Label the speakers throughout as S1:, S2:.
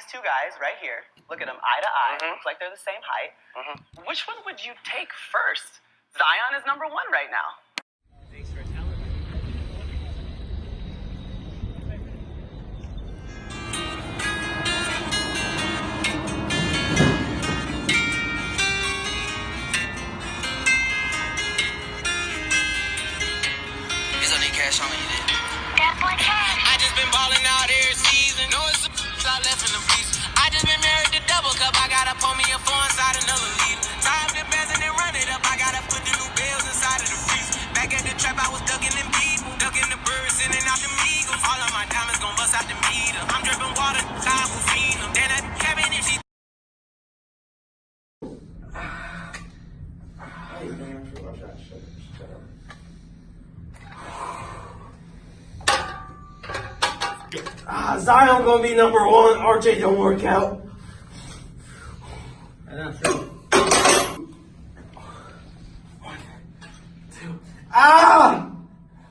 S1: These two guys right here, look at them eye to eye, looks like they're the same height. Which one would you take first? Zion is number one right now.
S2: Thanks for telling me.
S3: Is on that cash on you there?
S4: I just been balling out every season. No, it's I left in the beach. I just been married to double cup. I gotta pull me a four inside another lead. Tie up the bands and then run it up. I gotta put the new bells inside of the freezer. Back at the trap, I was ducking them people. Ducking the birds, sending out the eagles. All of my diamonds gon' bust out the meter. I'm dripping water, I will feed them. Then I cabin if she.
S5: Zion gonna be number one. RJ don't work out.
S2: That's true.
S5: 1, 2. Ah!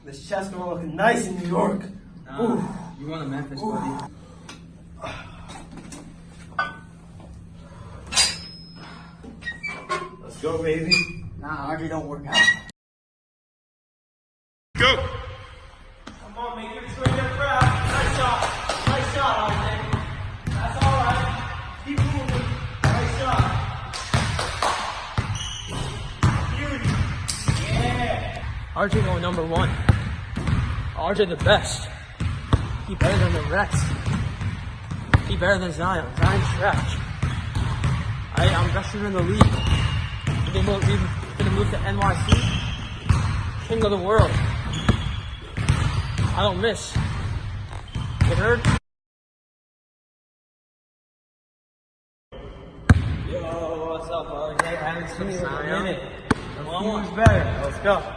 S5: This chest gonna look nice in New York.
S2: You want a Memphis, buddy?
S5: Let's go, baby.
S2: Nah, RJ don't work out.
S5: Go! Come on, make it swing your crowd. Nice shot. Nice shot, RJ. That's all right. Keep moving. Nice shot. Beauty. Yeah.
S2: RJ going number one. RJ the best. He better than the rest. He better than Zion. Zion's trash. I'm best in the league. We're gonna move to NYC. King of the world. I don't miss. Get heard? Yo, what's up, RJ? I haven't seen you in a minute. Who's better? Let's go.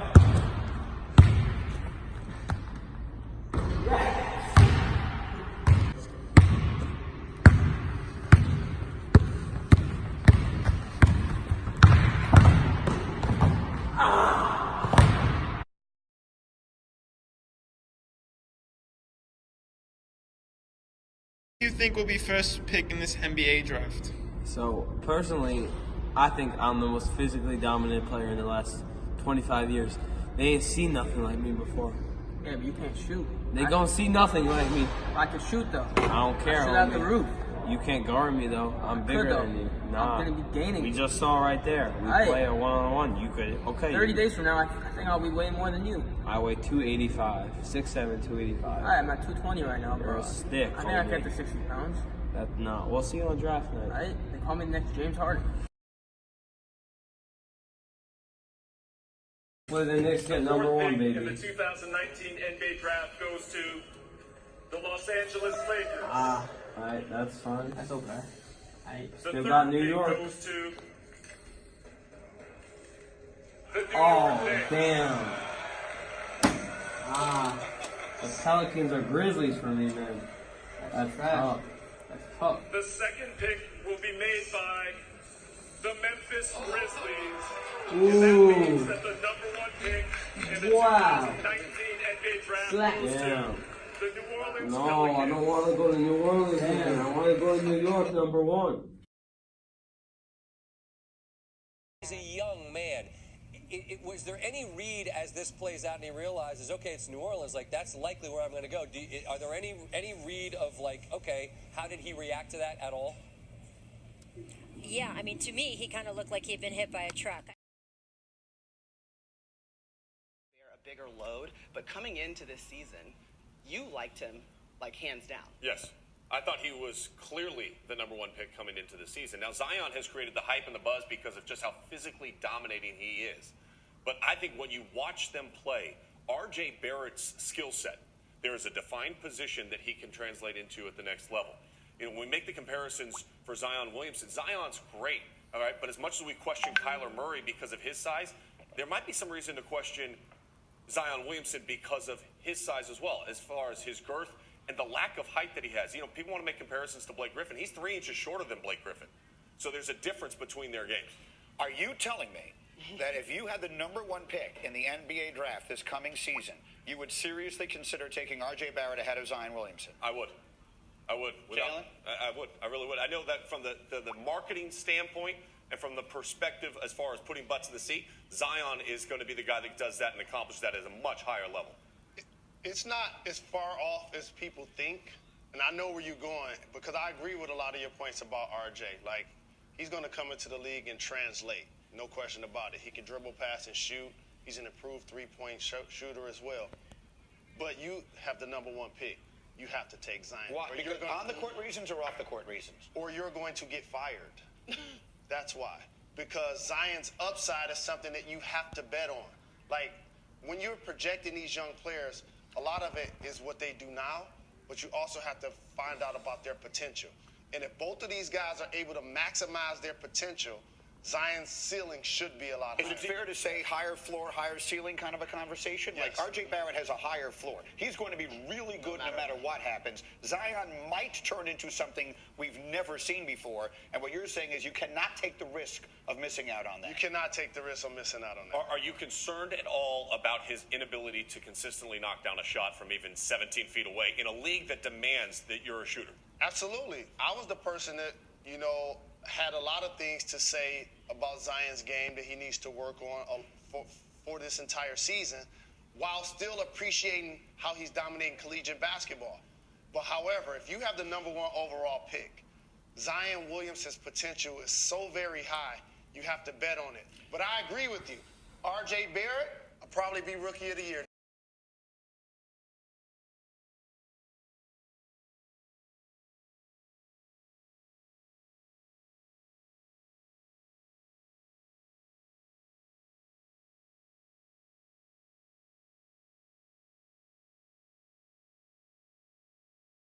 S6: Who do you think will be first pick in this NBA draft?
S7: So, personally, I think I'm the most physically dominant player in the last 25 years. They ain't seen nothing like me before.
S2: Yeah, but you can't shoot.
S7: They gonna see nothing like me.
S2: I can shoot though.
S7: I don't care.
S2: Shoot out the
S7: homie.
S2: roof.
S7: You can't guard me though. I'm bigger
S2: though.
S7: than you. Nah.
S2: I'm gonna be gaining.
S7: We just saw right there. We
S2: Aight.
S7: play a one-on-one. You could, okay.
S2: 30 days from now, I think I'll be way more than you.
S7: I weigh 285. 6'7", 285.
S2: Alright, I'm at 220 right now,
S7: You're
S2: bro.
S7: a stick,
S2: I think I
S7: homie.
S2: kept the 60 pounds.
S7: That's not. We'll see you on draft night.
S2: Alright? They call me the next James Harden.
S7: Well, the Knicks get number one, baby.
S8: In the 2019 NBA draft goes to the Los Angeles Lakers.
S7: Alright, that's fine.
S2: That's okay.
S8: The
S7: Still
S8: third
S7: got New
S8: pick
S7: York.
S8: goes to the New
S7: Oh,
S8: York Knicks.
S7: damn. The Pelicans are Grizzlies for me, man. That's tough.
S2: That's tough.
S8: The second pick will be made by the Memphis Grizzlies. And that means that the number one pick in the
S2: Wow.
S8: 2019 NBA draft
S2: Slap.
S8: goes
S7: Yeah.
S8: to the New Orleans
S7: No,
S8: Pelicans.
S7: I don't want to go to New Orleans, man. I want to go to New York, number one.
S9: He's a young man. Was there any read as this plays out and he realizes, okay, it's New Orleans, like that's likely where I'm going to go? Are there any read of like, okay, how did he react to that at all?
S10: Yeah, I mean, to me, he kind of looked like he'd been hit by a truck.
S1: They're a bigger load, but coming into this season, you liked him like hands down.
S11: Yes. I thought he was clearly the number one pick coming into the season. Now, Zion has created the hype and the buzz because of just how physically dominating he is. But I think when you watch them play, RJ Barrett's skill set, there is a defined position that he can translate into at the next level. You know, when we make the comparisons for Zion Williamson, Zion's great, all right? But as much as we question Kyler Murray because of his size, there might be some reason to question Zion Williamson because of his size as well, as far as his girth and the lack of height that he has. You know, people want to make comparisons to Blake Griffin. He's 3 inches shorter than Blake Griffin. So there's a difference between their games.
S12: Are you telling me that if you had the number one pick in the NBA draft this coming season, you would seriously consider taking RJ Barrett ahead of Zion Williamson?
S11: I would. I would.
S12: Jalen?
S11: I would. I really would. I know that from the marketing standpoint and from the perspective as far as putting butts in the seat, Zion is going to be the guy that does that and accomplishes that at a much higher level.
S13: It's not as far off as people think, and I know where you're going because I agree with a lot of your points about RJ. Like, he's going to come into the league and translate, no question about it. He can dribble, pass, and shoot. He's an improved three-point shooter as well. But you have the number 1 pick. You have to take Zion.
S12: Why? Because on the court reasons or off the court reasons?
S13: Or you're going to get fired. That's why. Because Zion's upside is something that you have to bet on. Like, when you're projecting these young players, a lot of it is what they do now, but you also have to find out about their potential. And if both of these guys are able to maximize their potential, Zion's ceiling should be a lot higher.
S12: Is it fair to say higher floor, higher ceiling kind of a conversation?
S13: Yes.
S12: Like RJ Barrett has a higher floor. He's going to be really good no matter what happens. Zion might turn into something we've never seen before. And what you're saying is you cannot take the risk of missing out on that.
S13: You cannot take the risk of missing out on that.
S11: Are you concerned at all about his inability to consistently knock down a shot from even 17 feet away in a league that demands that you're a shooter?
S13: Absolutely. I was the person that, had a lot of things to say about Zion's game that he needs to work on for this entire season while still appreciating how he's dominating collegiate basketball. But however, if you have the number 1 overall pick, Zion Williamson's potential is so very high, you have to bet on it. But I agree with you. RJ Barrett will probably be Rookie of the Year.